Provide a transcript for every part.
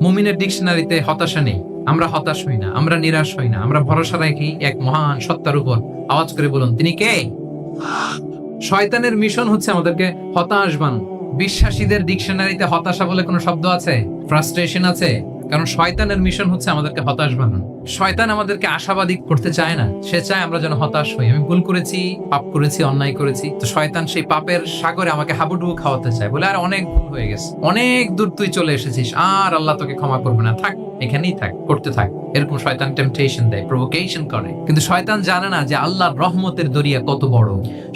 মুমিনের ডিকশনারিতে হতাশা নেই। আমরা হতাশ হই না, আমরা নিরাশ হই না, আমরা ভরসা রাখি এক মহান সত্তার উপর। আওয়াজ করে বলুন, তিনি কে? শয়তানের মিশন হচ্ছে আমাদেরকে হতাশ বানানো। বিশ্বাসীদের ডিকশনারিতে হতাশা বলে কোনো শব্দ আছে? ফ্রাস্ট্রেশন আছে? কারণ শয়তানের মিশন হচ্ছে আমাদেরকে হতাশ বানানো। শয়তান আমাদেরকে আশাবাদী করতে চায় না, সে চায় আমরা যেন হতাশ হই। আমি ভুল করেছি, পাপ করেছি, অন্যায় করেছি, তো শয়তান সেই পাপের সাগরে আমাকে হাবুডুবু খাওয়াতে চায়, বলে আর অনেক ভুল হয়ে গেছে, অনেক দূর তুই চলে এসেছিস, আর আল্লাহ তোকে ক্ষমা করবে না, থাক এখানেই থাক, করতে থাক। এরকম শয়তান টেম্পটেশন দেয়, প্রভোকেশন করে। কিন্তু শয়তান জানে না যে আল্লাহর রহমতের দরিয়া কত বড়।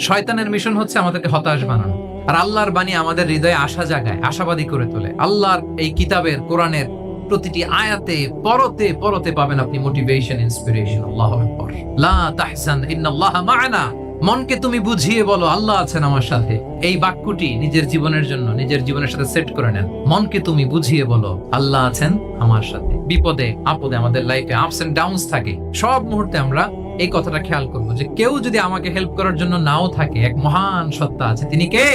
শয়তানের মিশন হচ্ছে আমাদেরকে হতাশ বানানো। আর আল্লাহর বাণী আমাদের হৃদয়ে আশা জাগায়, আশাবাদী করে তোলে। আল্লাহর এই কিতাবের, কোরআনের প্রতিটি আয়াতে পরতে পরতে পাবেন আপনি মোটিভেশন, ইন্সপিরেশন। আল্লাহু আকবার। লা তাহজান ইন্নাল্লাহা মা'ানা। মনকে তুমি বুঝিয়ে বলো আল্লাহ আছেন আমার সাথে। এই বাক্যটি নিজের জীবনের জন্য, নিজের জীবনের সাথে সেট করে নেন। মনকে তুমি বুঝিয়ে বলো আল্লাহ আছেন আমার সাথে। বিপদে আপদে, আমাদের লাইফে আপস এন্ড ডাউনস থাকে, সব মুহূর্তে আমরা এই কথাটা খেয়াল করবো যে কেউ যদি আমাকে হেল্প করার জন্য নাও থাকে, এক মহান সত্তা আছে। তিনি কে?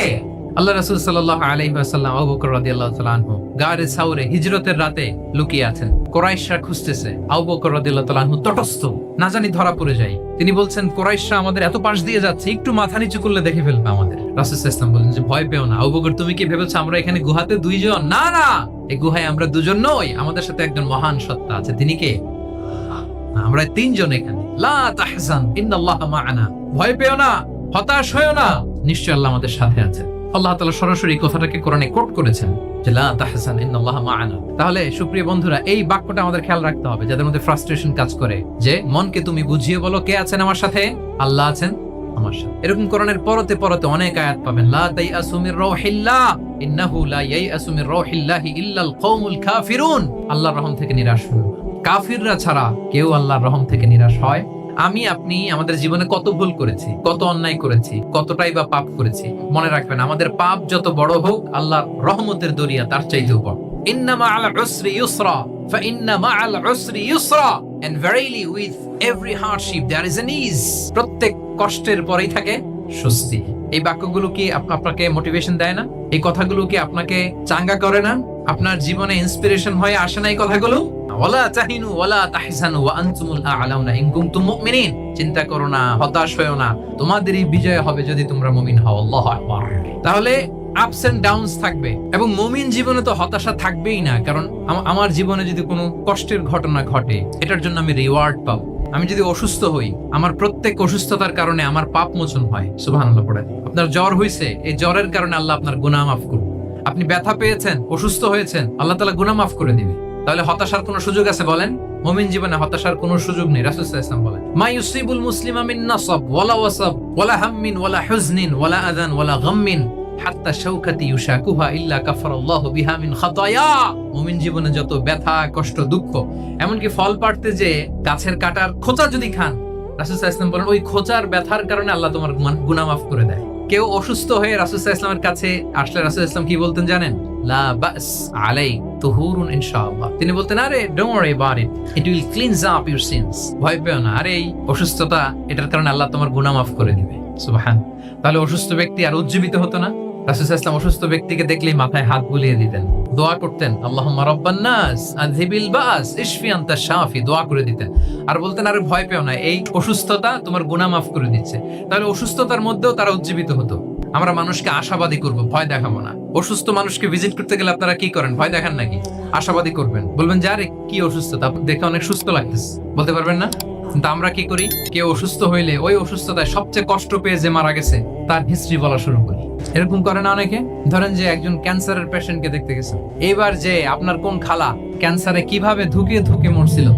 আল্লাহ রাসূল সাল্লাল্লাহু আলাইহি ওয়াসাল্লাম, আবু বকর রাদিয়াল্লাহু তাআলা আনহু গারে সাউরে হিজরতের রাতে লুকিয়ে আছেন। কুরাইশরা খুঁজতেছে, আবু বকর রাদিয়াল্লাহু তাআলা আনহু তটস্থ, না জানি ধরা পড়ে যায়। তিনি বলছেন, কুরাইশরা আমাদের এত পাশ দিয়ে যাচ্ছে, একটু মাথা নিচু করলে দেখে ফেলবে আমাদের। রাসূল সাল্লাল্লাহু আলাইহি ওয়াসাল্লাম বলেন যে ভয় পেও না। আবু বকর, তুমি কি ভেবেছো আমরা এখানে গুহাতে দুইজন? না না, এই গুহায় আমরা দুজন নই, আমাদের সাথে একজন মহান সত্তা আছে। তিনি কে? আমরা তিনজন এখানে। লা তাহজান ইন্নাল্লাহা মা'ানা। ভয় পেও না, হতাশ হয়ো না, নিশ্চয় আল্লাহ আমাদের সাথে আছে। আল্লাহ তাআলা সরাসরি কথাটাকে কোরআনে কোট করেছেন যে লা তাহজান ইন্নাল্লাহা মা'ানা। তাহলে সুপ্রিয় বন্ধুরা, এই বাক্যটা আমাদের খেয়াল রাখতে হবে, যাদের মধ্যে ফ্রাস্ট্রেশন কাজ করে, যে মনকে তুমি বুঝিয়ে বলো কে আছেন আমার সাথে? আল্লাহ আছেন আমার সাথে। এরকম কোরআনের পরতে পরতে অনেক আয়াত পাবেন। লা তাইয়াসু মির রাউহিল্লাহ ইন্নাহু লা ইয়াইয়াসু মির রাউহিল্লাহি ইল্লাল কওমুল কাফিরুন। আল্লাহর রহম থেকে নিরাশ হয়ো না। কাফিররা ছাড়া কেউ আল্লাহর রহম থেকে নিরাশ হয়? আমি আপনি আমাদের জীবনে কত ভুল করেছি, কত অন্যায় করেছি, কতটাই বা পাপ করেছি। মনে রাখবেন, আমাদের পাপ যত বড় হোক, আল্লাহর রহমতের দরিয়া তার চাইতেও বড়। ইন্না মা'আল উসরি ইউসরা ফাইন্না মা'আল উসরি ইউসরা, and verily with every hardship there is an ease. প্রত্যেক কষ্টের পরেই থাকে স্বস্তি। এই বাক্যগুলো কি আপনাকে মোটিভেশন দেয় না? এই কথাগুলো কি আপনাকে চাঙ্গা করে না? আপনার জীবনে ইন্সপিরেশন হয়ে আসে না এই কথাগুলো? ওয়ালা তাহিনু ওয়ালা তাহজানু ওয়া আনতুমুল আ'লাউনা ইন কুনতুম মুমিনিন। চিন্তা করো না, হতাশ হয়ো না, তোমাদেরই বিজয় হবে যদি তোমরা মুমিন হও। আল্লাহু আকবার। তাহলে আপস এন্ড ডাউনস থাকবে, এবং মুমিন জীবনে তো হতাশা থাকবেই না। কারণ আমার জীবনে যদি কোনো কষ্টের ঘটনা ঘটে, এটার জন্য আমি রিওয়ার্ড পাবো। আমি যদি অসুস্থ হই, আমার প্রত্যেক অসুস্থতার কারণে আমার পাপ মোচন হয়। সুবহানাল্লাহ পড়ে। আপনার জ্বর হয়েছে, এই জ্বরের কারণে আল্লাহ আপনার গুনাহ মাফ করবে। আপনি ব্যথা পেয়েছেন, অসুস্থ হয়েছেন, আল্লাহ তাআলা গুনাহ মাফ করে দিবে। তাহলে হতাশার কোনো সুযোগ আছে বলেন? মুমিন জীবনে হতাশার কোনো সুযোগ নেই। রাসূল সাল্লাল্লাহু আলাইহি ওয়াসাল্লাম বলেন, মা ইউসিবুল মুসলিমা মিন নাসাব ওয়ালা ওয়াসাব ওয়ালা হাম্মিন ওয়ালা হুজনিন ওয়ালা আযান ওয়ালা গাম্মিন হাত্তা শাওকাতি ইউশাকুহা ইল্লা কাফারাল্লাহু বিহা মিন খাতায়া। মুমিন জীবনে যত ব্যথা, কষ্ট, দুঃখ, এমনকি ফল পাড়তে যে গাছের কাটার খোঁচা যদি খান, রাসূল সাল্লাল্লাহু আলাইহি ওয়াসাল্লাম বলেন ওই খোঁচার ব্যথার কারণে আল্লাহ তোমার গুনাহ মাফ করে দেয়। কেউ অসুস্থ হয়ে রাসূল সাল্লাল্লাহু আলাইহি ওয়াসাল্লামের কাছে আসলে রাসূল সাল্লাল্লাহু আলাইহি ওয়াসাল্লাম কি বলতেন জানেন? লা বাস আলাই তুহুরুন ইনশাআল্লাহ। তিনি বলতেন, আরে don't worry about it, it will cleanse up your sins. ভয় পেও না, আরে এই অসুস্থতা, এটার কারণে আল্লাহ তোমার গুনাহ মাফ করে দিবে। সুবহান। তাহলে অসুস্থ ব্যক্তি আর উজ্জীবিত হতো না? রাসূল সাল্লাল্লাহু আলাইহি ওয়াসাল্লাম অসুস্থ ব্যক্তিকে দেখলেই মাথায় হাত বুলিয়ে দিতেন, দোয়া করতেন, আল্লাহুম্মা রাব্বান নাস আযহিবিল বাস ইশফি আনতা শাফি, দোয়া করে দিতেন। আর বলতেন, আরে ভয় পেও না, এই অসুস্থতা তোমার গুনাহ মাফ করে দিচ্ছে। তাহলে অসুস্থতার মধ্যেও তারা উজ্জীবিত হতো। আমরা মানুষকে আশাবাদী করব, ভয় দেখাবো না। অসুস্থ মানুষকে ভিজিট করতে গেলে আপনারা কি করেন? ভয় দেখান নাকি? আশাবাদী করবেন, বলবেন যে আরে কি অসুস্থতা, দেখে অনেক সুস্থ লাগতেছে, বলতে পারবেন না? কিন্তু আমরা কি করি? কেউ অসুস্থ হইলে ওই অসুস্থতায় সবচেয়ে কষ্ট পেয়ে যে মারা গেছে তার হিস্ট্রি বলা শুরু করি। এরকম করে না অনেকে? ধরেন যে একজন ক্যান্সারের পেশেন্টকে দেখতে গেছে, এবার যে আপনার কোন খালা ক্যান্সারে কিভাবে ধুকে ধুকে মরছিল,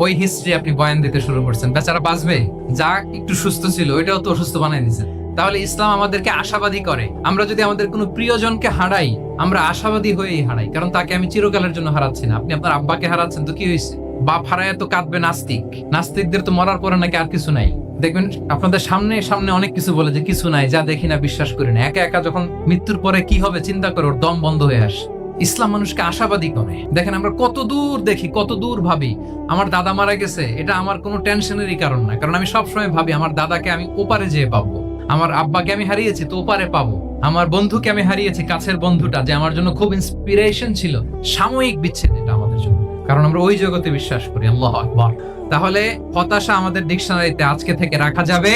ওই হিস্ট্রি আপনি বয়ান দিতে শুরু করছেন। বেচারা বাঁচবে, যা একটু সুস্থ ছিল ওইটাও তো অসুস্থ বানাই দিয়েছে। তাহলে ইসলাম আমাদেরকে আশাবাদী করে। আমরা যদি আমাদের কোনো প্রিয়জনকে হারাই, আমরা আশাবাদী হয়েই হারাই, কারণ তাকে আমি চিরকালের জন্য হারাচ্ছি না। আপনি আপনার আব্বাকে হারাচ্ছেন, তো কি হয়েছে? বাপ হারায় তো কাঁদবে নাস্তিক। নাস্তিকদের তো মরার পরে নাকি আর কিছু নাই। দেখবেন আপনাদের সামনে সামনে অনেক কিছু বলে যে কিছু নাই, যা দেখি না বিশ্বাস করি না। একা একা যখন মৃত্যুর পরে কি হবে চিন্তা করে ওর দম বন্ধ হয়ে আসে। ইসলাম মানুষকে আশাবাদী করে। দেখেন আমরা কত দূর দেখি, কত দূর ভাবি। আমার দাদা মারা গেছে, এটা আমার কোনো টেনশনেরই কারণ না, কারণ আমি সবসময় ভাবি আমার দাদাকে আমি ওপারে যেয়ে পাবো। আমার আব্বাকে আমি হারিয়েছি তো ওপারে পাবো, আমার বন্ধুকে আমি হারিয়েছি, কাছের বন্ধুটা যে আমার জন্য খুব ইন্সপিরেশন ছিল, সাময়িক বিচ্ছেদ এটা আমাদের জন্য, কারণ আমরা ওই জগতে বিশ্বাস করি। আল্লাহু আকবার। তাহলে হতাশা আমাদের ডিকশনারিতে আজকে থেকে রাখা যাবে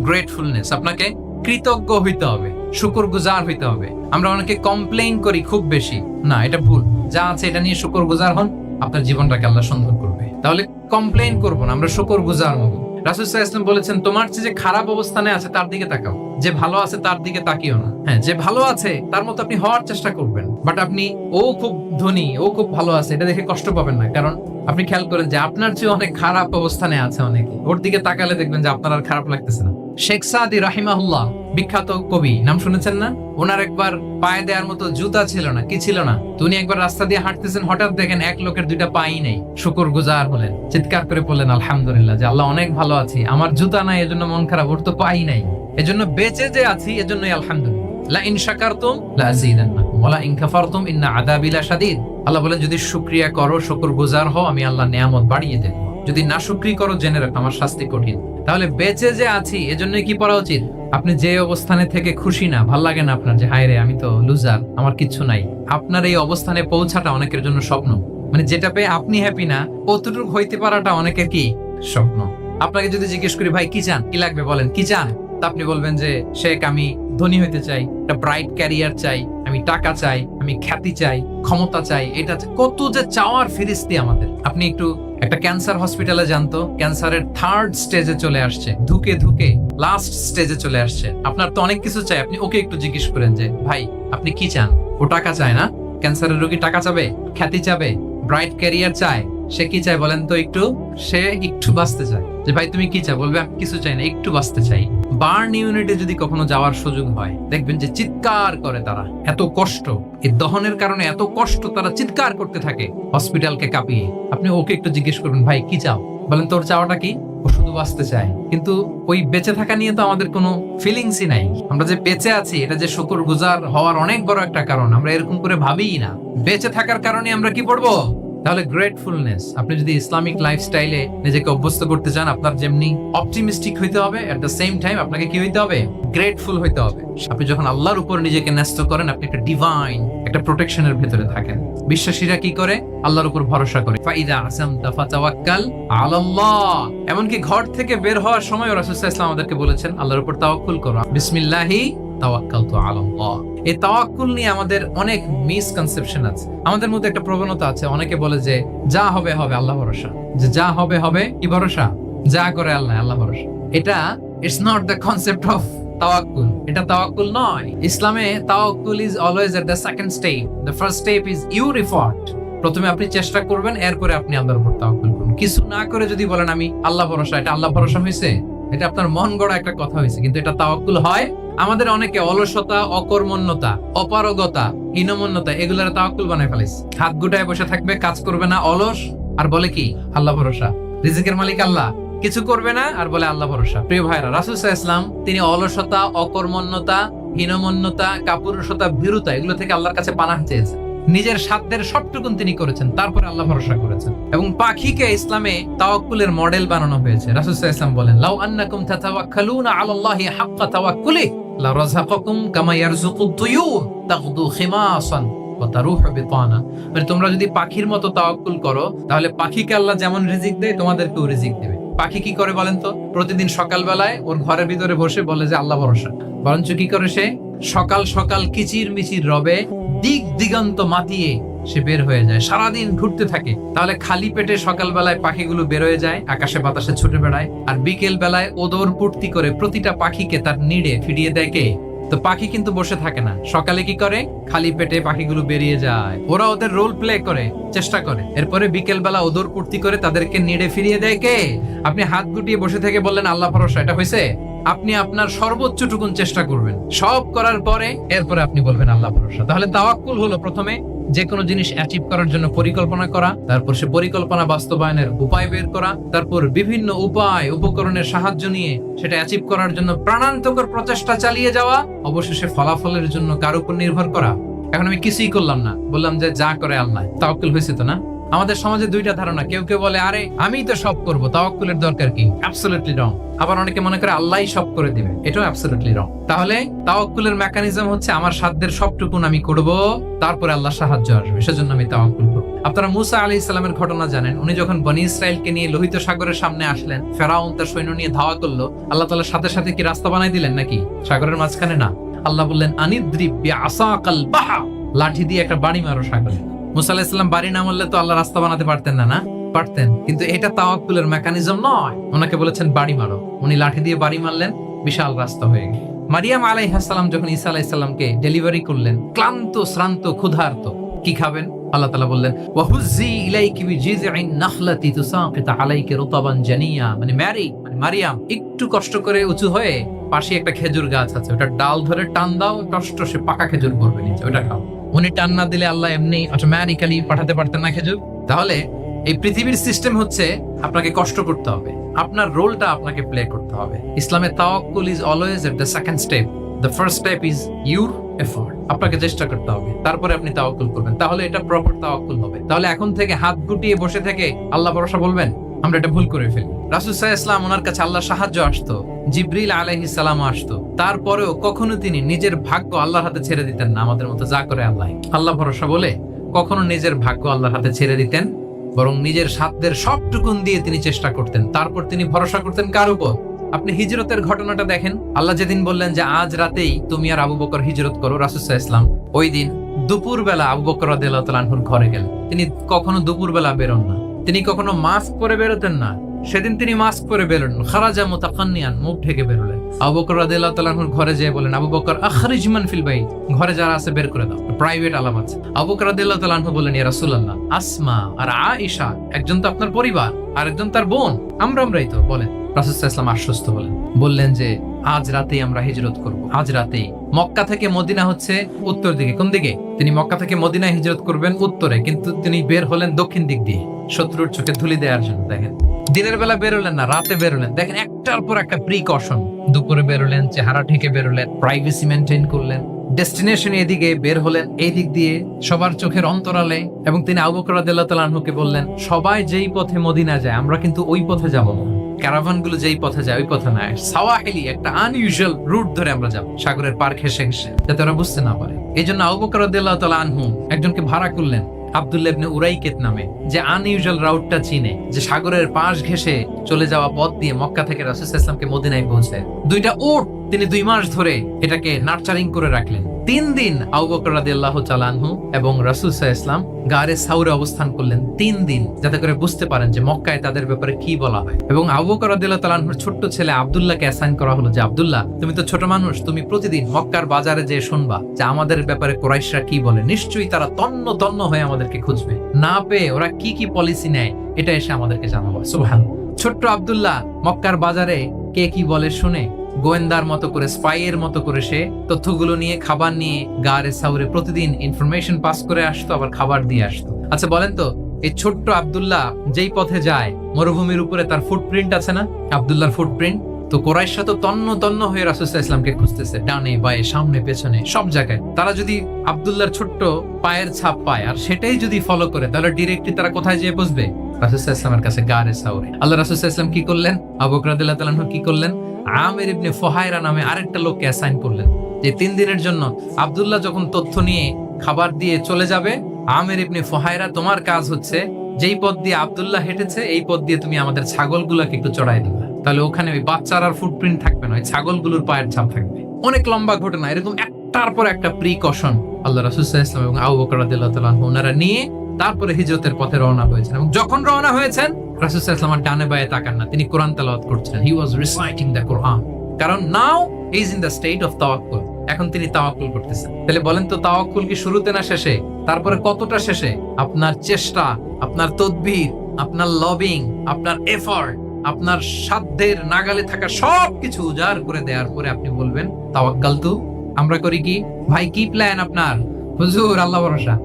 গ্রেটফুলনেস। আপনাকে কৃতজ্ঞ হইতে হবে, শুকরগুজার হইতে হবে। আমরা অনেকে কমপ্লেইন করি খুব বেশি, না এটা ভুল। যা আছে এটা নিয়ে শুকরগুজার হন, আপনার জীবনটাকে আল্লাহ সুন্দর করবে। তাহলে কমপ্লেইন করবো না, আমরা শুকরগুজার হব। রাসূল সাল্লাল্লাহু আলাইহি ওয়াসাল্লাম বলেছেন, তোমার চেয়ে যে খারাপ অবস্থানে আছে তার দিকে তাকাও, যে ভালো আছে তার দিকে তাকিও না। হ্যাঁ, যে ভালো আছে তার মতো আপনি হওয়ার চেষ্টা করবেন, বাট আপনি ও খুব ধনী, ও খুব ভালো আছে এটা দেখে কষ্ট পাবেন না। কারণ আপনি খেয়াল করেন যে আপনার চেয়ে অনেক খারাপ অবস্থানে আছে অনেকে, ওর দিকে তাকালে দেখবেন যে আপনার আর খারাপ লাগতেছে না। শেখ সাদি রাহিমাহুল্লাহ, বিখ্যাত কবি, নাম শুনেছেন না? ওনার একবার পায়ে দেওয়ার মতো জুতা ছিল না, কি ছিল না। উনি একবার রাস্তা দিয়ে হাঁটতেছেন, হঠাৎ দেখেন এক লোকের দুইটা পাই নেই। শুকরগুজার হলেন, চিৎকার করে বললেন আলহামদুলিল্লাহ, যে আল্লাহ অনেক ভালো আছি, আমার জুতা নাই এজন্য মন খারাপ, ওর তো পাই নাই, এজন্য বেঁচে যে আছি এজন্যই আলহামদুলিল্লাহ। লা ইন শাকারতুম লা আযীদান্নাকুম ওয়া লা ইন কাফারতুম ইন্না আযাবি লাশাদীদ। আল্লাহ বলেন, যদি শুকরিয়া করো, শুকরগুজার হও, আমি আল্লাহ নিয়ামত বাড়িয়ে দেব। যদি নাশুকরি করো, জেনে রাখো আমার শাস্তি কঠিন। তাহলে বেঁচে যে আছি এজন্য কি করা উচিত? আপনি যে অবস্থানে থেকে খুশি না, ভাল লাগে না আপনার, যে হায় রে আমি তো লুজার, আমার কিচ্ছু নাই, আপনার এই অবস্থানে পৌঁছাটা অনেকের জন্য স্বপ্ন। মানে যেটা পেয়ে আপনি হ্যাপি না, কতটুকু হইতে পারাটা অনেকের কি স্বপ্ন। আপনাকে যদি জিজ্ঞেস করি, ভাই কি চান, কি লাগবে বলেন, কি চান? তা আপনি বলবেন যে শেখ আমি ধনী হইতে চাই, একটা ব্রাইট ক্যারিয়ার চাই, আমি টাকা চাই, আমি খ্যাতি চাই, ক্ষমতা চাই, এটা কত যে চাওয়ার ফিরিস্তি আমাদের। আপনি একটু একটা ক্যান্সার হসপিটালে জানতো, ক্যান্সারের 3rd স্টেজে চলে আসছে, ধুকে ধুকে লাস্ট স্টেজে চলে আসছে। আপনার তো অনেক কিছু চাই, আপনি ওকে একটু জিজ্ঞেস করেন যে ভাই আপনি কি চান? ও টাকা চায় না? ক্যান্সারের রোগী টাকা চাবে, খ্যাতি চাবে, ব্রাইট ক্যারিয়ার চায়, সে কি চায় বলেন তো? সে একটু বাঁচতে চায়। যে ভাই তুমি কি চাও? বলবে আমি কিছু চাই না, একটু বাঁচতে চাই। বার্ন ইউনিটে যদি কখনো যাওয়ার সুযোগ হয়, দেখবেন যে চিৎকার করে তারা, এত কষ্ট, এই দহনের কারণে এত কষ্ট, তারা চিৎকার করতে থাকে হসপিটালকে কাঁপিয়ে। আপনি ওকে একটু জিজ্ঞেস করবেন, ভাই কি চাও? বলেন তোর চাওয়াটা কি? ও শুধু বাঁচতে চায়। কিন্তু ওই বেঁচে থাকা নিয়ে তো আমাদের কোনো ফিলিংসই নাই। আমরা যে বেঁচে আছি এটা যে শুকরগুজার হওয়ার অনেক বড় একটা কারণ, আমরা এরকম করে ভাবিই না। বেঁচে থাকার কারণে আমরা কি পড়বো? তাহলে গ্রেটফুলনেস, আপনি যদি ইসলামিক লাইফস্টাইলে নিজেকে অভ্যস্ত করতে চান, আপনার যেমনি অপটিমিস্টিক হইতে হবে, এট দ্য সেম টাইম আপনাকে কি হইতে হবে? গ্রেটফুল হইতে হবে। আপনি যখন আল্লাহর উপর নিজেকে ন্যস্ত করেন, আপনি একটা ডিভাইন একটা প্রোটেকশনের ভেতরে থাকেন। বিশ্বাসীরা কি করে? আল্লাহর উপর ভরসা করে। ফাইদা আসামতা ফাতাওয়াক্কাল আলাল্লাহ। এমনকি ঘর থেকে বের হওয়ার সময় রাসূল সাল্লাল্লাহু আলাইহি ওয়াসাল্লাম আমাদেরকে বলেছেন, আল্লাহর উপর তাওয়াক্কুল করো। বিসমিল্লাহি তাওয়াক্কালতু আলাল্লাহ। এই তাওয়াক্কুল নিয়ে আমাদের অনেক মিসকনসেপশন আছে। আমাদের মধ্যে একটা প্রবণতা আছে, অনেকে বলে যে যা হবে হবে, আল্লাহ ভরসা। যে যা হবে হবে, কি ভরসা? যা করে আল্লাহ, আল্লাহ ভরসা। এটা it's not the concept of তাওয়াক্কুল। এটা তাওয়াক্কুল নয়। ইসলামে তাওয়াক্কুল is always at the second step. The first step is your effort. প্রথমে আপনি চেষ্টা করবেন, এরপরে আপনি আল্লাহর উপর তাওয়াক্কুল করুন। কিছু না করে যদি বলেন আমি আল্লাহ ভরসা, এটা আল্লাহ ভরসা হয়েছে? এটা আপনার মন গড়া একটা কথা হয়েছে, কিন্তু এটা তাওয়াক্কুল হয়? আমাদের অনেকে অলসতা, অকর্মণ্যতা, অপারগতা, হীনমন্যতা এগুলোর তাওয়াক্কুল বানায় ফেলেছে। হাত গুটায় বসে থাকবে, কাজ করবে না, অলস, আর বলে কি আল্লাহ ভরসা। রিজিকের মালিক আল্লাহ, কিছু করবে না আর বলে আল্লাহ ভরসা। প্রিয় ভাইরা, রাসূল সাল্লাল্লাহু আলাইহি ওয়াসাল্লাম তিনি অলসতা, অকর্মণ্যতা, হীনমন্যতা, কাপুরুষতা, ভীরুতা এগুলো থেকে আল্লাহর কাছে পানাহ চেয়েছেন। নিজের সাধ্যের সবটুকুন তিনি করেছেন, তারপরে আল্লাহ ভরসা করেছেন। এবং পাখিকে ইসলামে তাওয়াক্কুলের মডেল বানানো হয়েছে। রাসূল সাল্লাল্লাহু আলাইহি ওয়াসাল্লাম বলেন, লাউ আন্নাকুম তাতাওয়াক্কালুনা আলাল্লাহি হাক্কা তাওয়াক্কুলি লা রাযাকাকুম কামা ইয়ারযুকুত তুয়ুর তাগদু খিমাসান ওয়া তারুহু বিতানা। মানে তোমরা যদি পাখির মতো তাওয়াক্কুল করো, তাহলে পাখিকে আল্লাহ যেমন রিজিক দেয়, তোমাদেরকেও রিজিক দেবে। পাখি কি করে বলেন তো? প্রতিদিন সকালবেলায় ওর ঘরের ভিতরে বসে বলে যে আল্লাহ ভরসা। বরঞ্চ কি করে সে? সকাল সকাল কিচির মিচির রবে দিক দিগন্ত মাতিয়ে সে বের হয়ে যায়, সারাদিন ঘুরতে থাকে। তাহলে খালি পেটে সকালবেলায় পাখিগুলো বের হয়ে যায়, আকাশে বাতাসে ছুটে বেড়ায়, আর বিকেল বেলায় ওদর পূর্তি করে প্রতিটা পাখিকে তার নিড়ে ফিরিয়ে দেয় কে? তো পাখি কিন্তু বসে থাকে না। সকালে কি করে? খালি পেটে পাখিগুলো বেরিয়ে যায়, ওরা ওদের রোল প্লে করে, চেষ্টা করে। এরপরে বিকেল বেলা ওদর পূর্তি করে তাদেরকে নিড়ে ফিরিয়ে দেয় কে? আপনি হাত গুটিয়ে বসে থেকে বললেন আল্লাহ ভরসা, এটা হয়েছে? আপনি আপনার সর্বোচ্চটুকুন চেষ্টা করবেন, সব করার পরে এরপরে আপনি বলবেন আল্লাহ ভরসা। তাহলে তাওয়াক্কুল হলো প্রথমে যে কোনো জিনিস অ্যাচিভ করার জন্য পরিকল্পনা করা, তারপর সে পরিকল্পনা বাস্তবায়নের উপায় বের করা, তারপর বিভিন্ন উপায় উপকরণের সাহায্য নিয়ে সেটা অ্যাচিভ করার জন্য প্রাণান্তকর প্রচেষ্টা চালিয়ে যাওয়া, অবশেষে ফলাফলের জন্য কার উপর নির্ভর করা। এখন আমি কিছুই করলাম না, বললাম যে যা করে আল্লাহ, তাওয়াক্কুল হয়েছে তো না? আমাদের সমাজে দুইটা ধারণা, কেউ কেউ বলে আরে আমিই তো সব করব, তাওয়াক্কুলের দরকার কি? অ্যাবসলিউটলি রং। আবার অনেকে মনে করে আল্লাহই সব করে দিবে, এটাও অ্যাবসলিউটলি রং। তাহলে তাওয়াক্কুলের মেকানিজম হচ্ছে আমার সাধ্যের সবটুকুন আমি করব, তারপরে আল্লাহ সাহায্য আসবে, সেজন্য আমি তাওয়াক্কুল করব। আপনারা মুসা আলাইহিস সালামের ঘটনা জানেন, উনি যখন বনি ইসরাইলকে নিয়ে লোহিত সাগরের সামনে আসলেন, ফেরাউন তার সৈন্য নিয়ে ধাওয়া করলো, আল্লাহ তাআলার সাথে সাথে কি রাস্তা বানাই দিলেন নাকি সাগরের মাঝখানে? না, আল্লাহ বললেন আনিদ্রিব বিআসাকাল বাহর, লাঠি দিয়ে একটা বাড়ি মারো সাগরে। মুসা আলাইহিস সালাম বাড়ি না মারলে তো আল্লাহ রাস্তা বানাতে পারতেন না? না পারতেন, কিন্তু এটা তাওয়াক্কুলের মেকানিজম নয়। ওনাকে বলেছেন বাড়ি মারো, উনি লাঠি দিয়ে বাড়ি মারলেন, বিশাল রাস্তা হয়ে গেল। মারিয়াম আলাইহিস সালাম যখন ঈসা আলাইহিস সালামকে ডেলিভারি করলেন, ক্লান্ত শ্রান্ত ক্ষুধার্ত, কি খাবেন? আল্লাহ তাআলা বললেন ওয়াহুজ্জি ইলাইকি বিজিযিন নাখলাতি তুসাকিত আলাইকি রুতাবান জানিয়া, মানে মারিয়াম একটু কষ্ট করে উঁচু হয়ে পাশে একটা খেজুর গাছ আছে, ওটা ডাল ধরে টান দাও, টসটসে পাকা খেজুর পড়বে নিচে, ওটা খাও। উনি টান না দিলে আল্লাহ এমনি অটোমেটিক্যালি পাঠাতে পারতেন না খেজুর? তাহলে এই পৃথিবীর সিস্টেম হচ্ছে আপনাকে কষ্ট করতে হবে, আপনার রোলটা আপনাকে প্লে করতে হবে। ইসলামে তাওয়াক্কুল is always at the second step, the first step is your effort. আপনাকে চেষ্টা করতে হবে, তারপরে আপনি তাওয়াক্কুল করবেন, তাহলে এটা প্রপার তাওয়াক্কুল হবে। তাহলে এখন থেকে হাত গুটিয়ে বসে থেকে আল্লাহ ভরসা বলবেন, আমরা এটা ভুল করে ফেলি। রাসূল সাল্লাল্লাহু আলাইহি ওয়াসাল্লাম, ওনার কাছে আল্লাহর সাহায্য আসতো, জিবরিল আলাইহিস সালাম আসতো, তারপরেও কখনো তিনি নিজের ভাগ্য আল্লাহর হাতে ছেড়ে দিতেন না। আমাদের মতো যা করে আল্লাহ ভরসা বলে কখনো নিজের ভাগ্য আল্লাহর হাতে ছেড়ে দিতেন, বরং নিজের সাধ্যের সবটুকুন দিয়ে তিনি চেষ্টা করতেন। তারপর তিনি ভরসা করতেন কার উপর? আপনি হিজরতের ঘটনাটা দেখেন। আল্লাহ যেদিন বললেন যে আজ রাতেই তুমি আর আবু বকর হিজরত করো, রাসূল সাল্লাল্লাহু আলাইহি ওয়াসাল্লাম ওই দিন দুপুর বেলা আবু বকর রাদিয়াল্লাহু তাআলা আনহুর ঘরে গেলেন। তিনি কখনো দুপুর বেলা বেরোন না, তিনি কখনো মাস্ক পরে বেরোতেন না। সেদিন তিনি মাস্ক পরে বেরোলেন, খারাজা মুতাকান্নিয়ান, মুখ ঢেকে বেরোলেন। আবু বকর রাদিয়াল্লাহু তাআলা আনহুর ঘরে যেয়ে বলেন, আবু বকর আখরিজ মান ফিল বাইত, ঘরে যারা আছে বের করে দাও, প্রাইভেট আলাপ আছে। আবু বকর রাদিয়াল্লাহু তাআলা আনহু বলেন, ইয়া রাসূলুল্লাহ, আসমা আর আয়েশা একজন তো আপনার পরিবার, আর একজন তার বোন, আমরাই তো। বলেন রাসূল সাল্লাল্লাহু আলাইহি ওয়াসাল্লাম আশ্বস্ত হলেন, বললেন যে আজ রাতেই আমরা হিজরত করব, আজ রাতেই। মক্কা থেকে মদিনা হচ্ছে উত্তর দিকে। কোন দিকে? তিনি মক্কা থেকে মদিনায় হিজরত করবেন উত্তরে, কিন্তু তিনি বের হলেন দক্ষিণ দিক দিয়ে, শত্রুর চোখে ধুলি দেওয়ার জন্য। দেখেন, দিনের বেলা বেরোলেন না, রাতে বেরোলেন। দেখেন, একটার পর একটা প্রিকশন। দুপুরে বেরোলেন, চেহারা ঢেকে বেরোলেন, প্রাইভেসি মেনটেন করলেন, ডেস্টিনেশন এদিকে বের হলেন, এই দিক দিয়ে সবার চোখের অন্তরালে। এবং তিনি আবু বকর রাদিয়াল্লাহু তাআলা আনহুকে বললেন, সবাই যেই পথে মদিনা যায় আমরা কিন্তু ওই পথে যাব না, ক্যারাভান গুলো যেই পথে যায় ওই পথে না, সাওয়াহিলি একটা আনইউজুয়াল রুট ধরে আমরা যাব, সাগরের পার ঘেঁষে ঘেঁষে, যাতে ওরা বুঝতে না পারে। এই জন্য আবু বকর রাদিয়াল্লাহু তাআলা আনহু একজনকে ভাড়া করলেন, আব্দুল্লাহ ইবনে উরাইকেত নামে, যে আনইউজুয়াল রাউটটা চিনে, যে সাগরের পাশ ঘেঁষে চলে যাওয়া পথ দিয়ে মক্কা থেকে রাসূল সাল্লাল্লাহু আলাইহি ওয়াসাল্লামকে মদিনায় পৌঁছায়। দুইটা উট তিনি 2 মাস ধরে এটাকে নার্চারিং করে রাখলেন। 3 দিন আবু বকর রাদিয়াল্লাহু তাআলা আনহু এবং রাসূল সাল্লাল্লাহু আলাইহি ওয়াসাল্লাম গারে সাউরে অবস্থান করলেন 3 দিন, যাতে করে বুঝতে পারেন যে মক্কায় তাদের ব্যাপারে কি বলা হয়। এবং আবু বকর রাদিয়াল্লাহু তাআলা আনহুর ছোট্ট ছেলে আব্দুল্লাহকে অ্যাসাইন করা হলো, যে আব্দুল্লাহ, তুমি তো ছোট মানুষ, তুমি প্রতিদিন মক্কার বাজারে যেয়ে শুনবা যে আমাদের ব্যাপারে কুরাইশরা কি বলে, নিশ্চয়ই তারা তন্ন তন্ন হয়ে আমাদেরকে খুঁজবে, না পেয়ে ওরা কি কি পলিসি নেয় এটা এসে আমাদেরকে জানাবো। সুবহানাল্লাহ। ছোট্ট আব্দুল্লাহ মক্কার বাজারে কে কি বলে শুনে, গোয়েন্দার মতো করে, স্পাইয়ের মতো করে সে তথ্যগুলো নিয়ে, খাবার নিয়ে গারে সাউরে প্রতিদিন ইনফরমেশন পাস করে আসতো, আবার খাবার দিয়ে আসতো। আচ্ছা বলেন তো, এই ছোট্ট আব্দুল্লাহ যেই পথে যায়, মরুভূমির উপরে তার ফুটপ্রিন্ট আছে না, আব্দুল্লাহর ফুটপ্রিন্ট। তো কোরাইশরা তো তন্ন তন্ন হয়ে রাসূল সাল্লাল্লাহু আলাইহি ওয়াসাল্লামকে খুঁজতেছে, ডানে বায়ে সামনে পেছনে সব জায়গায়। তারা যদি আব্দুল্লাহর ছোট্ট পায়ের ছাপ পায় আর সেটাই যদি ফলো করে, তাহলে ডিরেক্টলি তারা কোথায় যেয়ে বসবে? রাসূল সাল্লাল্লাহু আলাইহি ওয়াসাল্লামের কাছে, গারে সাউরে। আল্লাহ রাসূল সাল্লাল্লাহু আলাইহি ওয়াসাল্লাম কি করলেন? আবু বকর রাদিয়াল্লাহু তাআলা আনহু কি করলেন? আমির ইবনে ফুহায়রা নামে আরেকটা লোককে অ্যাসাইন করলেন, যে 3 দিনের জন্য আব্দুল্লাহ যখন তথ্য নিয়ে খাবার দিয়ে চলে যাবে, আমির ইবনে ফুহায়রা, তোমার কাজ হচ্ছে যেই পথ দিয়ে আব্দুল্লাহ হেঁটেছে এই পথ দিয়ে তুমি আমাদের ছাগলগুলোকে একটু চড়াই দিবে, তাহলে ওখানে ওই বাচ্চার আর ফুটপ্রিন্ট থাকবে না, ওই ছাগলগুলোর পায়ের ছাপ থাকবে। অনেক লম্বা ঘটনা, এরকম একটার পর একটা প্রিকশন আল্লাহ রাসূল সাল্লাল্লাহু আলাইহি ওয়াসাল্লাম এবং আবু বকর রাদিয়াল্লাহু তাআলা আনহু ওনারা নিয়ে তারপরে হিজরতের পথে রওনা হয়েছেন। এবং যখন রওনা হয়েছেন, রাসূল সাল্লাল্লাহু আলাইহি ওয়াসাল্লাম ডানে বায়ে তাকান না, তিনি কোরআন তেলাওয়াত করছেন। হি ওয়াজ রিসাইটিং দ্য কোরআন, কারণ now he is in the state of তাওয়াক্কুল। এখন তিনি তাওয়াক্কুল করতেছেন। তাহলে বলেন তো, তাওয়াক্কুল কি শুরুতে না শেষে? তারপরে কতটা শেষে? আপনার চেষ্টা, আপনার তদবির, আপনার লবিং, আপনার এফর্ট, আপনার সাধ্যের নাগালে থাকা সবকিছু উজাড় করে দেওয়ার পরে আপনি বলবেন তাওয়াক্কালতু। আমরা করি কি? ভাই কি প্ল্যান আপনার? হুজুর আল্লাহ ভরসা।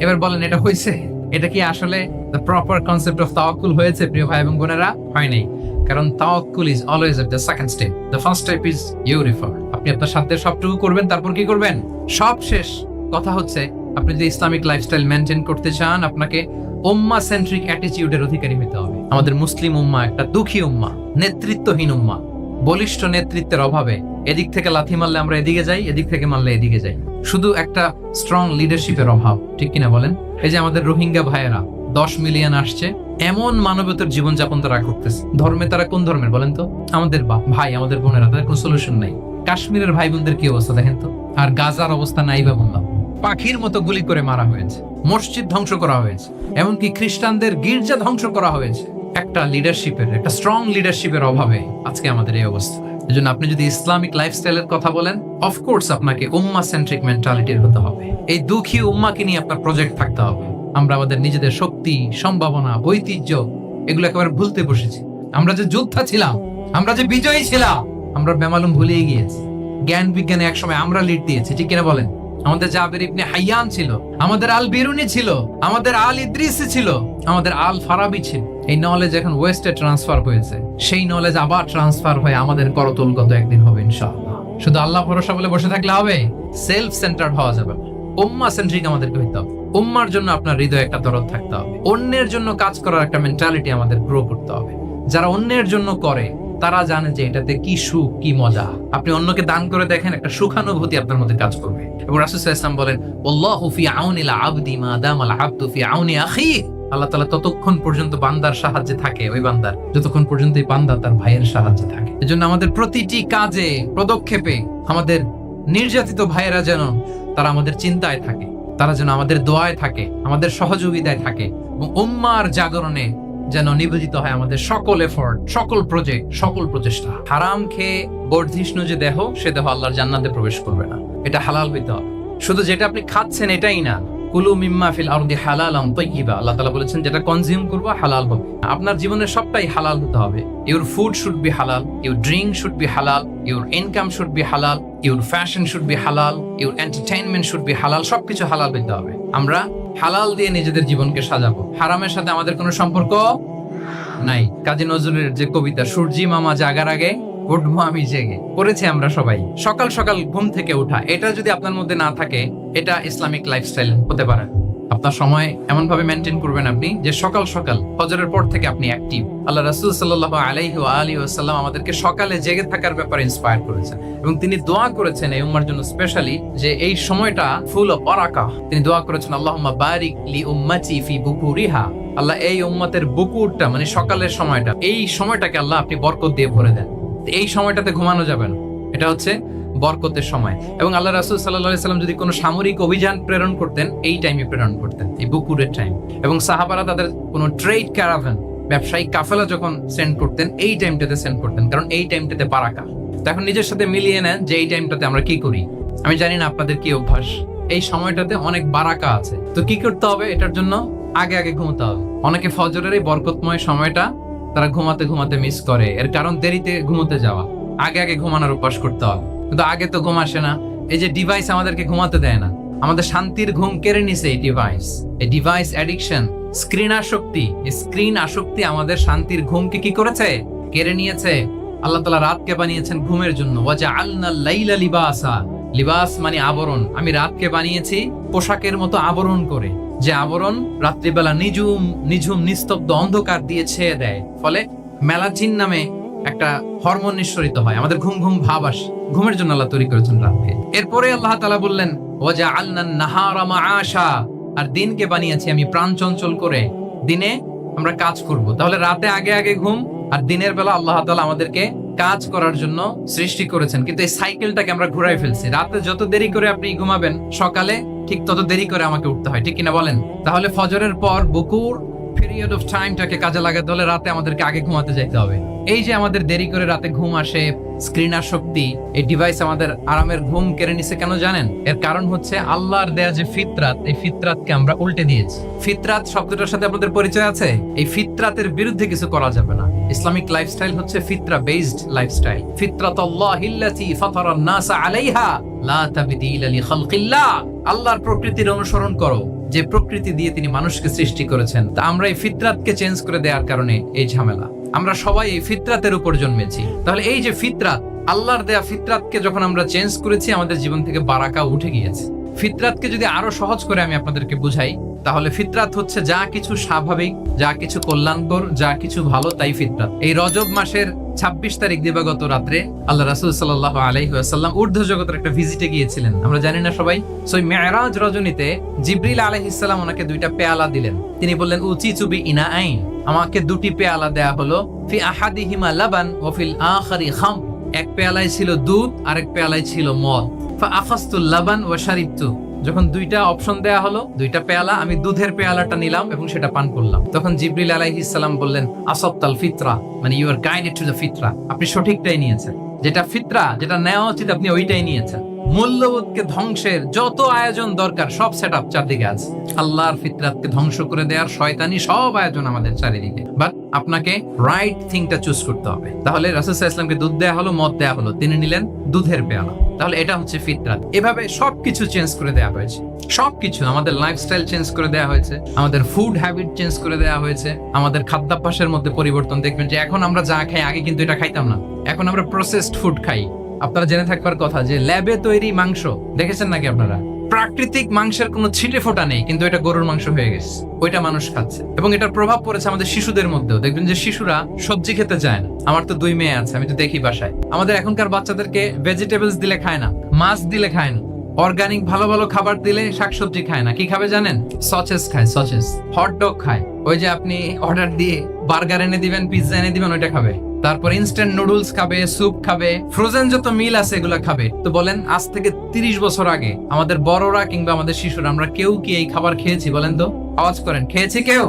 এবার বলেন, এটা হয়েছে? এটা কি আসলে দ্য প্রপার কনসেপ্ট অফ তাওয়াক্কুল হয়েছে প্রিয় ভাই এবং বোনেরা? হয় নাই। কারণ তাওয়াক্কুল is always at the second step, the first step is your effort. আপনি আপনার সাধ্যের সবটুকু করবেন, তারপর কি করবেন? সব শেষ। কথা হচ্ছে আপনি যদি ইসলামিক লাইফস্টাইল মেনটেন করতে চান, আপনাকে উম্মা সেন্ট্রিক অ্যাটিটিউডের অধিকারী হতে হবে। আমাদের মুসলিম উম্মা একটা দুঃখী উম্মা, নেতৃত্বহীন উম্মা, বলিষ্ঠ নেতৃত্বের অভাবে এদিক থেকে লাথি মারলে আমরা এদিকে যাই, এদিক থেকে মারলে এদিকে যাই। শুধু একটা স্ট্রং লিডারশিপের অভাব, ঠিক কিনা বলেন? এই যে আমাদের রোহিঙ্গা ভাইয়েরা 10 মিলিয়ন আসছে, এমন মানবতার জীবনযাপন তারা করতেছে। ধর্মে তারা কোন ধর্মের বলেন তো? আমাদের ভাই, আমাদের বোনেরা, তাদের কোনো সলিউশন নাই। কাশ্মীরের ভাই বোনদের কি অবস্থা দেখেন তো। আর গাজার অবস্থা নাই বা বললাম, পাখির মতো গুলি করে মারা হয়েছে, মসজিদ ধ্বংস করা হয়েছে, এমনকি খ্রিস্টানদের গির্জা ধ্বংস করা হয়েছে। একটা লিডারশিপের, একটা স্ট্রং লিডারশিপের অভাবে আজকে আমাদের এই অবস্থা। এজন্য আপনি যদি ইসলামিক লাইফস্টাইলের কথা বলেন, অফকোর্স আপনাকে উম্মা সেন্ট্রিক মেন্টালিটির হতে হবে। এই দুঃখী উম্মাকে নিয়ে আপনার প্রজেক্ট থাকতে হবে। আমরা আমাদের নিজেদের শক্তি, সম্ভাবনা, ঐতিহ্য এগুলো একেবারে ভুলতে বসেছি। আমরা যে যোদ্ধা ছিলাম, আমরা যে বিজয়ী ছিলাম, আমরা বেমালুম ভুলিয়ে গিয়েছি। জ্ঞান বিজ্ঞানে একসময় আমরা লিড দিয়েছি, ঠিক কিনা বলেন? আমাদের জাবের ইবনে হাইয়ান ছিল, আমাদের আল বিরুনি ছিল, আমাদের আল ইদ্রিসি ছিল, আমাদের আল ফারাবি ছিল। এই নলেজ এখন ওয়েস্টে ট্রান্সফার হয়েছে, সেই নলেজ আবার ট্রান্সফার হয়ে আমাদের করতলগত একদিন হবে ইনশাআল্লাহ। শুধু আল্লাহ ভরসা বলে বসে থাকলে হবে? সেলফ সেন্টার্ড হওয়া যাবে না, উম্মা সেন্ট্রিক আমাদেরকে হইতে হবে। উম্মার জন্য আপনার হৃদয়ে একটা দরদ থাকতে হবে। অন্যের জন্য কাজ করার একটা মেন্টালিটি আমাদের গ্রো করতে হবে। যারা অন্যের জন্য করে তারা জানে যে এটাতে কি সুখ, কি মজা। আপনি অন্যকে দান করে দেখেন, একটা সুখানুভূতি আপনার মধ্যে কাজ করবে। এবং রাসূল সাল্লাল্লাহু আলাইহি ওয়াসাল্লাম বলেন, আল্লাহু ফি আউনিল আবদি মা দামাল আবদু ফি আউনি আখি। আল্লাহ তাআলা ততক্ষণ পর্যন্ত বান্দার সাহায্যে থাকে, ওই বান্দার, যতক্ষণ পর্যন্ত এই বান্দা তার ভাইয়ের সাহায্যে থাকে। এজন্য আমাদের প্রতিটি কাজে, পদক্ষেপে আমাদের নির্যাতিত ভাইয়েরা যেন তারা আমাদের চিন্তায় থাকে, তারা যেন আমাদের দোয়ায় থাকে, আমাদের সহযোগিতায় থাকে, এবং উম্মার জাগরণে যেন নিবেদিত হয় আমাদের সকল এফোর্ট, সকল প্রজেক্ট, সকল প্রচেষ্টা। হারাম খেয়ে বর্ধিষ্ণু যে দেহ, সে দেহ আল্লাহর জান্নাতে প্রবেশ করবে না। এটা হালাল হইতে হবে। শুধু যেটা আপনি খাচ্ছেন এটাই না, কুলু মিম্মা ফিল আরদি হালালান তাইয়্যিবা। আল্লাহ তাআলা বলেছেন যেটা কনজিউম করবো হালাল হবে। আপনার জীবনের সবটাই হালাল হতে হবে। ইউর ফুড শুড বি হালাল, ইউর ড্রিঙ্ক শুড বি হালাল, ইউর ইনকাম শুড বি হালাল, ইউর ফ্যাশন শুড বি হালাল, ইউর এন্টারটেইনমেন্ট শুড বি হালাল। সবকিছু হালাল হইতে হবে। আমরা হালাল দিয়ে নিজেদের জীবনকে সাজাবো। হারামের সাথে আমাদের কোনো সম্পর্ক নাই। কাজী নজরুলের যে কবিতা, সূর্যি মামা জাগার আগে উঠবো আমি জেগে, পড়েছি আমরা সবাই। সকাল সকাল ঘুম থেকে ওঠা, এটা যদি আপনার মধ্যে না থাকে, এটা ইসলামিক লাইফস্টাইল হতে পারে। আপনার সময় এমন ভাবে মেনটেন করবেন আপনি যে সকাল সকাল ফজরের পর থেকে আপনি অ্যাক্টিভ। আল্লাহ রাসূল সাল্লাল্লাহু আলাইহি ওয়া আলিহি ওয়াসাল্লাম আমাদেরকে সকালে জেগে থাকার ব্যাপারে ইন্সপায়ার করেছেন, এবং তিনি দোয়া করেছেন এই উম্মার জন্য স্পেশালি, যে এই সময়টা ফুল অফ বারাকা। তিনি দোয়া করেছেন, আল্লাহুম্মা বারিক লি উম্মতি ফি বুকুরিহা। আল্লাহ এই উম্মতের বুকুরটা, মানে সকালের সময়টা, এই সময়টাকে আল্লাহ আপনি বরকত দিয়ে ভরে দেন। এই সময়টাতে ঘুমানো যাবে না, এটা হচ্ছে বরকতের সময়। এবং আল্লাহ রাসূল সাল্লাল্লাহু আলাইহি ওয়াসাল্লাম যদি কোনো সামরিক অভিযান প্রেরণ করতেন, এই টাইমে প্রেরণ করতেন, এই বুকুরের টাইম। এবং সাহাবারা তাদের কোনো ট্রেড ক্যারাভান, ব্যবসায়িক কাফেলা যখন সেন্ড করতেন, এই টাইমটাতে সেন্ড করতেন, কারণ এই টাইমটাতে বারাকা। তো এখন নিজের সাথে মিলিয়ে নেন যে এই টাইমটাতে আমরা কি করি। আমি জানি না আপনাদের কি অভ্যাস, এই সময়টাতে অনেক বারাকা আছে। তো কি করতে হবে? এটার জন্য আগে আগে ঘুমোতে হবে। অনেকে ফজরের এই বরকতময় সময়টা তারা ঘুমাতে ঘুমাতে মিস করে, এর কারণ দেরিতে ঘুমোতে যাওয়া। আগে আগে ঘুমানোর অভ্যাস করতে হবে, কিন্তু আগে তো ঘুম আসে না। এই যে ডিভাইস আমাদেরকে ঘুমাতে দেয় না, আমাদের শান্তির ঘুম কেড়ে নিছে এই ডিভাইস। এই ডিভাইস অ্যাডিকশন, স্ক্রিন আসক্তি, এই স্ক্রিন আসক্তি আমাদের শান্তির ঘুমকে কি করেছে? কেড়ে নিয়েছে। আল্লাহ তাআলা রাতকে বানিয়েছেন ঘুমের জন্য। ওয়াজআলনা লাইলা লিবাসা। লিবাস মানে আবরণ। আমি রাতকে বানিয়েছি পোশাকের মতো আবরণ করে, যে আবরণ রাত্রিবেলা নিঝুম নিঝুম নিস্তব্ধ অন্ধকার দিয়ে ছেয়ে দেয়। ফলে মেলাজিন নামে একটা হরমোন নিঃসরিত হয়, আমাদের ঘুম ঘুম ভাব আসে। ঘুমের জন্য আল্লাহ তৈরি করেছেন রাতকে। এরপরে আল্লাহ তাআলা বললেন, ওয়াজআলনান নাহারা মাআশা। আর দিনকে বানিয়েছি আমি প্রাণ চঞ্চল করে, দিনে আমরা কাজ করব। তাহলে রাতে আগে আগে ঘুম, আর দিনের বেলা আল্লাহ তাআলা আমাদেরকে কাজ করার জন্য সৃষ্টি করেছেন। কিন্তু এই সাইকেলটাকে আমরা ঘুরাই ফেলছি। রাতে যত দেরি করে আপনি ঘুমাবেন, সকালে ঠিক তত দেরি করে আমাকে উঠতে হয়, ঠিক কিনা বলেন? তাহলে ফজরের পর বুকুর পিরিয়ড অফ টাইমটাকে কাজে লাগাতে হলে রাতে আমাদেরকে আগে ঘুমাতে যাইতে হবে। এই যে আমাদের দেরি করে রাতে ঘুম আসে, স্ক্রিন আসক্তি, এই ডিভাইস আমাদের আরামের ঘুম কেড়ে নিছে কেন জানেন? এর কারণ হচ্ছে আল্লাহর দেয়া যে ফিতরাত, এই ফিতরাতকে আমরা উল্টে দিয়েছি। ফিতরাত শব্দটার সাথে আপনাদের পরিচয় আছে? এই ফিতরাতের বিরুদ্ধে কিছু করা যাবে না। ইসলামিক লাইফস্টাইল হচ্ছে ফিতরা বেসড লাইফস্টাইল। ফিতরাতাল্লাহিল্লাতী ফাতারান নাস আলাইহা লা তাবদীলা লিখালকিল্লাহ। আল্লাহর প্রকৃতির অনুসরণ করো, যে প্রকৃতি দিয়ে তিনি মানুষকে সৃষ্টি করেছেন। তা আমরা এই ফিতরাতকে চেঞ্জ করে দেওয়ার কারণে এই ঝামেলা। আমরা সবাই এই ফিতরাতের উপর জন্মেছি। তাহলে এই যে ফিতরাত, আল্লাহর দেয়া ফিতরাতকে যখন আমরা চেঞ্জ করেছি, আমাদের জীবন থেকে বারাকা উঠে গিয়েছে। ফিতরাতকে যদি আরো সহজ করে আমি আপনাদেরকে বুঝাই, তাহলে ফিতরাত হচ্ছে যা কিছু স্বাভাবিক, যা কিছু কল্যাণকর, যা কিছু ভালো, তাই ফিতরাত। এই রজব মাসের 26 তারিখ দিবাগত রাত্রে আল্লাহ রাসূল সাল্লাল্লাহু আলাইহি ওয়াসাল্লাম ঊর্ধ্ব জগতের একটা ভিজিটে গিয়েছিলেন, আমরা জানি না সবাই। সো মেরাজ রজনীতে জিবরিল আলাইহিস সালাম ওনাকে 2টা পেয়ালা দিলেন। তিনি বললেন উচিতু বি ইনাআইন, আমাকে 2টি পেয়ালা দেয়া হলো, ফি আহাদিহিমা লাবান ওয়া ফিল আখারি খাম, এক পেয়ালায় ছিল দুধ, আরেক পেয়ালায় ছিল মদ। ফা আখাযতু লাবান ওয়া শারিবতু, যখন 2টা অপশন দেয়া হলো, 2টা পেয়ালা, আমি দুধের পেয়ালাটা নিলাম এবং সেটা পান করলাম। তখন জিবরিল আলাইহিস সালাম বললেন আসাবতাল ফিতরা, মানে you are guided to the ফিতরা, আপনি সঠিকটাই নিয়েছেন, যেটা ফিতরা, যেটা নেওয়া উচিত আপনি ওইটাই নিয়েছেন। মূল্যবোধকে ধ্বংসের যত আয়োজন দরকার সব সেটআপ চারদিকে আছে। আল্লাহর ফিতরাতকে ধ্বংস করে দেওয়ার শয়তানি সব আয়োজন আমাদের চারিদিকে, বাট আপনাকে রাইট থিংটা চুজ করতে হবে। তাহলে রাসূল সাল্লাল্লাহু আলাইহি ওয়াসাল্লামকে দুধ দেয়া হলো, মদ দেয়া হলো, তিনি নিলেন দুধের পেয়ালা। তাহলে এটা হচ্ছে ফিতরাত। এভাবে সবকিছু চেঞ্জ করে দেওয়া হয়েছে, সবকিছু, আমাদের লাইফস্টাইল চেঞ্জ করে দেওয়া হয়েছে, আমাদের ফুড হ্যাবিট চেঞ্জ করে দেওয়া হয়েছে, আমাদের খাদ্যাভ্যাসের মধ্যে পরিবর্তন। দেখবেন যে এখন আমরা যা খাই, আগে কিন্তু এটা খাইতাম না, এখন আমরা প্রসেসড ফুড খাই। আপনারা জেনে থাকবার কথা যে ল্যাবে তৈরি মাংস দেখেছেন নাকি আপনারা? প্রাকৃতিক মাংসের কোনো ছিটে ফোটা নেই, কিন্তু এটা গরুর মাংস হয়ে গেছে, ওইটা মানুষ খাচ্ছে। এবং এটার প্রভাব পড়েছে আমাদের শিশুদের মধ্যেও। দেখবেন যে শিশুরা সবজি খেতে চায় না। আমার তো 2 মেয়ে আছে, আমি তো দেখি বাসায় আমাদের এখনকার বাচ্চাদেরকে ভেজিটেবলস দিলে খায় না, মাছ দিলে খায় না, অর্গানিক ভালো ভালো খাবার দিলে শাকসবজি খায় না। কি খাবে জানেন? সসেস খায়, সসেস, হটডগ খায়। ওই যে আপনি অর্ডার দিয়ে বার্গার এনে দিবেন, পিৎজা এনে দিবেন, ওইটা খাবে। তারপর ইনস্ট্যান্ট নুডলস খাবে, স্যুপ খাবে, ফ্রোজেন যত মিল আছে এগুলা খাবে। তো বলেন, আজ থেকে 30 বছর আগে আমাদের বড়রা কিংবা আমাদের শিশুরা, আমরা কেউ কি এই খাবার খেয়েছি? বলেন তো, আওয়াজ করেন, খেয়েছি কেউ?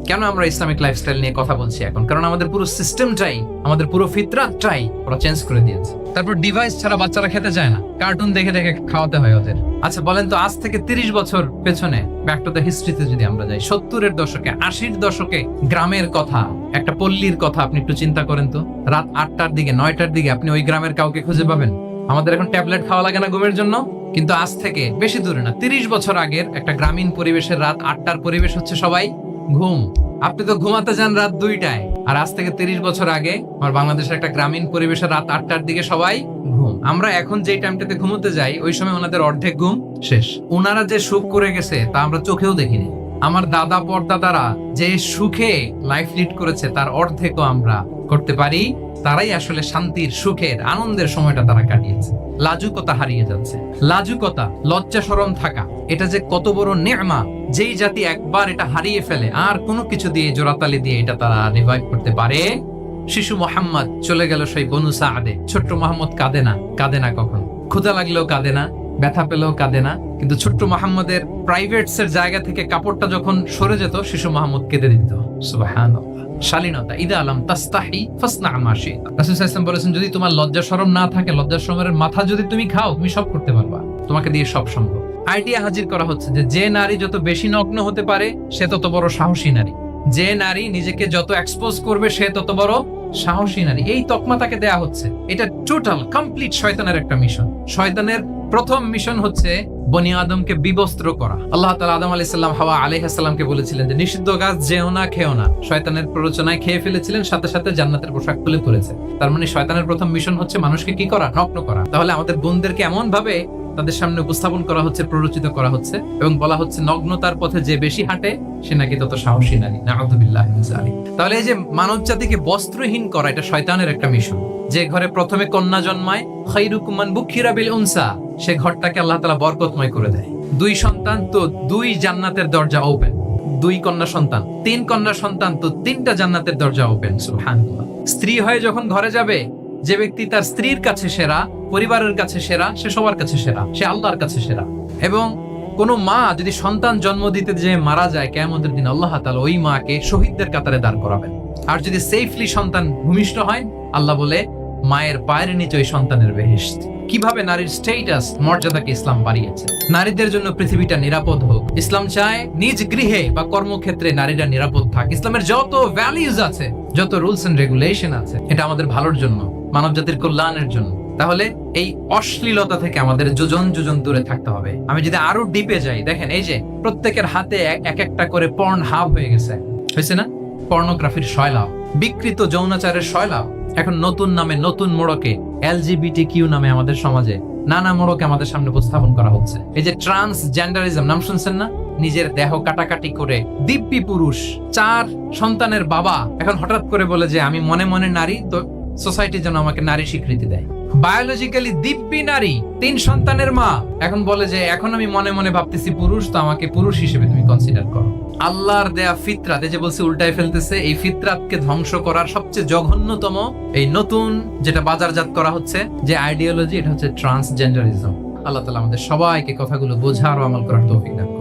কেন আমরা ইসলামিক লাইফস্টাইল নিয়ে কথা বলছি এখন? কারণ আমাদের পুরো সিস্টেমটাই, আমাদের পুরো ফিতরাতটাই ওরা চেঞ্জ করে দিয়েছে। তারপর ডিভাইস ছাড়া বাচ্চারা খেতে চায় না, কার্টুন দেখে দেখে খাওয়াতে হয় ওদের। আচ্ছা বলেন তো, আজ থেকে 30 বছর পেছনে ব্যাক টু দ্য হিস্ট্রিতে যদি আমরা যাই, 70-এর দশকে, 80-র দশকে গ্রামের কথা, একটা পল্লীর কথা আপনি একটু চিন্তা করেন তো। রাত 8টার দিকে, 9টার দিকে আপনি ওই গ্রামের কাউকে খুঁজে পাবেন? আমাদের এখন ট্যাবলেট খাওয়া লাগে না ঘুমের জন্য, কিন্তু আজ থেকে বেশি দূরে না, 30 বছর আগের একটা গ্রামীণ পরিবেশের রাত 8টার পরিবেশ হচ্ছে সবাই ঘুম। আপনি তো ঘুমাতে যান রাত 2টায়, আর আজ থেকে 30 বছর আগে আমার বাংলাদেশের একটা গ্রামীণ পরিবেশের রাত 8টার দিকে সবাই ঘুম। আমরা এখন যে টাইমটাতে ঘুমোতে যাই, ওই সময় ওনাদের অর্ধেক ঘুম শেষ। ওনারা যে সুখ করে গেছে তা আমরা চোখেও দেখিনি। আমার দাদা পরদাদারা যে সুখে লাইফ লিড করেছে তার অর্ধেকও আমরা করতে পারি। তারাই আসলে শান্তির, সুখের, আনন্দের সময়টা তারা কাটিয়েছে। লাজুকতা হারিয়ে যাচ্ছে। লাজুকতা, লজ্জা শরম থাকা, এটা যে কত বড় নেয়ামত, যেই জাতি একবার এটা হারিয়ে ফেলে আর কোনো কিছু দিয়ে, জোড়াতালি দিয়ে এটা তারা রিভাইভ করতে পারে। শিশু মোহাম্মদ চলে গেল সেই বনু সাআদে। ছোট্ট মোহাম্মদ কাঁদে না, কাঁদে না কখন, ক্ষুধা লাগলেও কাঁদে না, ব্যথা পেলেও কাঁদে না। কিন্তু ছোট্ট মোহাম্মদের প্রাইভেটস এর জায়গা থেকে কাপড়টা যখন সরে যেত, শিশু মোহাম্মদ কেঁদে দিত। সুবহানাল্লাহ। শালীনতা, ইদা আলাম তাস্তাহি ফাসনা মা শি'তা। রাসূল সাল্লাল্লাহু আলাইহি ওয়াসাল্লাম বলেছেন, যদি তোমার লজ্জা শরম না থাকে, লজ্জা শরমের মাথা যদি তুমি খাও, তুমি সব করতে পারবা, তোমাকে দিয়ে সব সম্ভব। আইডিয়া হাজির করা হচ্ছে যে নারী যত বেশি নগ্ন হতে পারে সে তত বড় সাহসী নারী, যে নারী নিজেকে যত এক্সপোজ করবে সে তত বড় সাহসী নারী। এই তকমা তাকে দেয়া হচ্ছে। এটা টোটাল কমপ্লিট শয়তানের একটা মিশন। শয়তানের প্রথম মিশন হচ্ছে বনি আদমকে বিবস্ত্র করা। আল্লাহ তাআলা আদম আলাইহিস সালাম, হাওয়া আলাইহিস সালামকে বলেছিলেন যে নিষিদ্ধ গাছ যেও না, খেও না। শয়তানের প্ররোচনায় খেয়ে ফেলেছিলেন, সাথে সাথে জান্নাতের পোশাক খুলে ফেলেছে। তার মানে শয়তানের প্রথম মিশন হচ্ছে মানুষকে কি করা? নগ্ন করা। তাহলে আমাদের বোনদেরকে এমন ভাবে তাদের সামনে উপস্থাপন করা হচ্ছে, প্ররোচিত করা হচ্ছে এবং বলা হচ্ছে নগ্নতার পথে যে বেশি হাঁটে সে নাকি তত সাহসী নারী। নাউযুবিল্লাহি মিন যালিক। তাহলে এই যে মানব জাতিকে বস্ত্রহীন করা, এটা শয়তানের একটা মিশন। যে ঘরে প্রথমে কন্যা জন্মায়, খায়রুকুম মান বুখিরা বিল উনসা, সে ঘরটাকে আল্লাহ তাআলা বরকতময় করে দেয়। 2 সন্তান তো 2 জান্নাতের দরজা ওপেন। 2 কন্যা সন্তান, 3 কন্যা সন্তান তো 3টা জান্নাতের দরজা ওপেন। সুবহানাল্লাহ। স্ত্রী হয়ে যখন ঘরে যাবে, যে ব্যক্তি তার স্ত্রীর কাছে সেরা, পরিবারের কাছে সেরা, সে সবার কাছে সেরা, সে আল্লাহর কাছে সেরা। এবং কোন মা যদি সন্তান জন্ম দিতে যে মারা যায়, কিয়ামতের দিন আল্লাহ তাআলা ওই মাকে শহীদদের কাতারে দাঁড় করাবেন। আর যদি সেফলি সন্তান ভূমিষ্ঠ হয়, আল্লাহ বলে মায়ের পায়ের নিচে ওই সন্তানের বেহেশত। কিভাবে নারীর স্ট্যাটাস, মর্যাদাকে ইসলাম বাড়িয়েছে। নারীদের জন্য পৃথিবীটা নিরাপদ হোক। ইসলাম চায় নিজ গৃহে বা কর্মক্ষেত্রে নারীরা নিরাপদ থাক। ইসলামের যত ভ্যালিউজ আছে, যত রুলস এন্ড রেগুলেশন আছে, এটা আমাদের ভালোর জন্য, মানব জাতির কল্যাণের জন্য। তাহলে এই অশ্লীলতা থেকে আমাদের যোজন যোজন দূরে থাকতে হবে। আমি যদি আরো ডিপে যাই, দেখেন এই যে প্রত্যেকের হাতে এক একটা করে পর্ন হাব হয়ে গেছে, হয়েছে না? পর্নোগ্রাফির শয়লাভ, বিকৃত যৌনাচারের শয়লাভ। এখন নতুন নামে, নতুন মোড়কে LGBTQ নামে আমাদের সমাজে নানা মোড়কে আমাদের সামনে উপস্থাপন করা হচ্ছে। এই যে ট্রান্সজেন্ডারিজম নাম শুনছেন না? নিজের দেহ কাটাকাটি করে দিব্যি পুরুষ, 4 সন্তানের বাবা, এখন হঠাৎ করে বলে যে আমি মনে মনে নারী, তো সোসাইটি যেন আমাকে নারী স্বীকৃতি দেয়। বায়োলজিক্যালি দিব্যি নারী, 3 সন্তানের মা, এখন বলে যে এখন আমি মনে মনে ভাবতেছি পুরুষ, তো আমাকে পুরুষ হিসেবে তুমি কনসিডার করো। আল্লাহর দেয়া ফিতরাত, এই যে বলছে উল্টায় ফেলতেছে, এই ফিতরাতকে ধ্বংস করার সবচেয়ে জঘন্যতম এই নতুন যেটা বাজারজাত করা হচ্ছে যে আইডিওলজি, এটা হচ্ছে ট্রান্সজেন্ডারিজম। আল্লাহ তাআলা আমাদের সবাইকে কথাগুলো বোঝার ও আমল করার তৌফিক দান করুন।